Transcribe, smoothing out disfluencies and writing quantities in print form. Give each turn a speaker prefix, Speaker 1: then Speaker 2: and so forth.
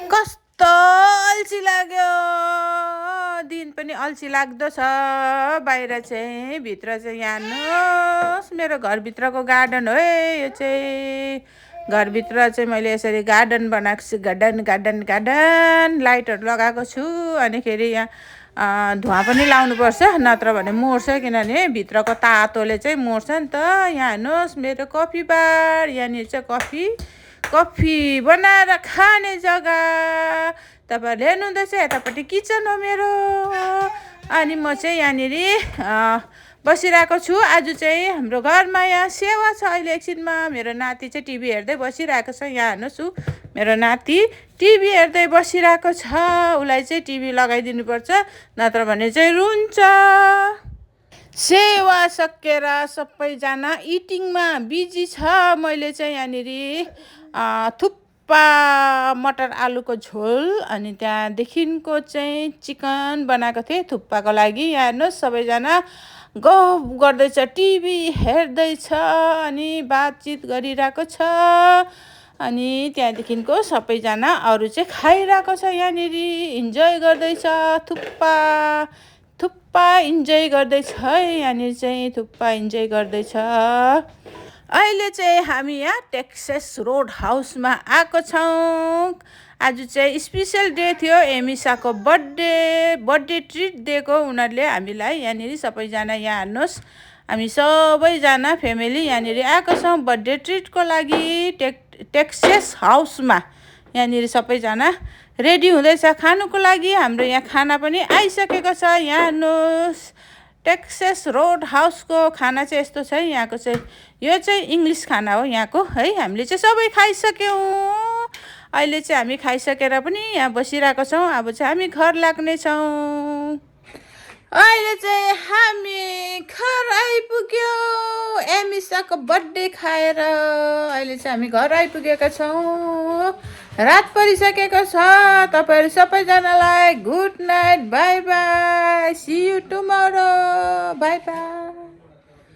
Speaker 1: कस्तो अल्छी लाग्यो दिन पनि अल्छी लाग्दो छ बाहिर चाहिँ भित्र चाहिँ यहाँ हेर्नुहोस् मेरो घरभित्रको गार्डन हो यो चाहिँ घरभित्र चाहिँ मैले यसरी गार्डन बनाएको छु गार्डन लाइटहरू लगाएको छु अनिखेरि यहाँ धुवा पनि लाउनुपर्छ नत्र भने मर्छ किनभने भित्रको तातोले चाहिँ मर्छ नि त यहाँ हेर्नुहोस् मेरो कफी बार यहाँनिर चाहिँ कफी बनाएर खाने जग्गा तपाईँहरूले हेर्नुहुँदैछ यतापट्टि किचन हो मेरो अनि म चाहिँ यहाँनिर बसिरहेको छु आज चाहिँ हाम्रो घरमा यहाँ सेवा छ अहिले एकछिनमा मेरो नाति चाहिँ टिभी हेर्दै बसिरहेको छ यहाँ हेर्नुहोस् मेरो नाति टिभी हेर्दै बसिरहेको छ उसलाई चाहिँ टिभी लगाइदिनुपर्छ नत्र भने चाहिँ रुन्छ सेवा सकेर सबैजना इटिङमा बिजी छ मैले चाहिँ यहाँनिर थुक्पा मटर आलुको झोल अनि त्यहाँदेखिको चाहिँ चिकन बनाएको थिएँ थुक्पाको लागि यहाँ हेर्नुहोस् सबैजना गफ गर्दैछ टिभी हेर्दैछ अनि बातचित गरिरहेको छ अनि त्यहाँदेखिको सबैजना अरू चाहिँ खाइरहेको छ यहाँनिर इन्जोय गर्दैछ थुक्पा इन्जोय गर्दैछ है यहाँनिर चाहिँ थुक्पा इन्जोय गर्दैछ अहिले चाहिँ हामी यहाँ टेक्सास रोड हाउसमा आएको छौँ आज चाहिँ स्पेसल डे थियो एमिसाको बर्थडे ट्रिट दिएको उनीहरूले हामीलाई यहाँनिर सबैजना यहाँ हेर्नुहोस् हामी सबैजना फ्यामिली यहाँनिर आएको छौँ बर्थडे ट्रिटको लागि टेक्सास हाउसमा यहाँनिर सबैजना रेडी हुँदैछ खानुको लागि हाम्रो यहाँ खाना पनि आइसकेको छ यहाँ हेर्नुहोस् टेक्सास रोड हाउसको खाना चाहिँ यस्तो छ यहाँको चाहिँ यो चाहिँ इङ्ग्लिस खाना हो यहाँको है हामीले चाहिँ सबै खाइसक्यौँ अहिले चाहिँ हामी खाइसकेर पनि यहाँ बसिरहेको छौँ अब चाहिँ हामी घर लाग्नेछौँ अहिले चाहिँ हामी घर आइपुग्यौँ एमिसाको बर्थडे खाएर अहिले चाहिँ हामी घर आइपुगेका छौँ रात परिसकेको छ तपाईहरु सबैजनालाई good night bye bye see you tomorrow bye by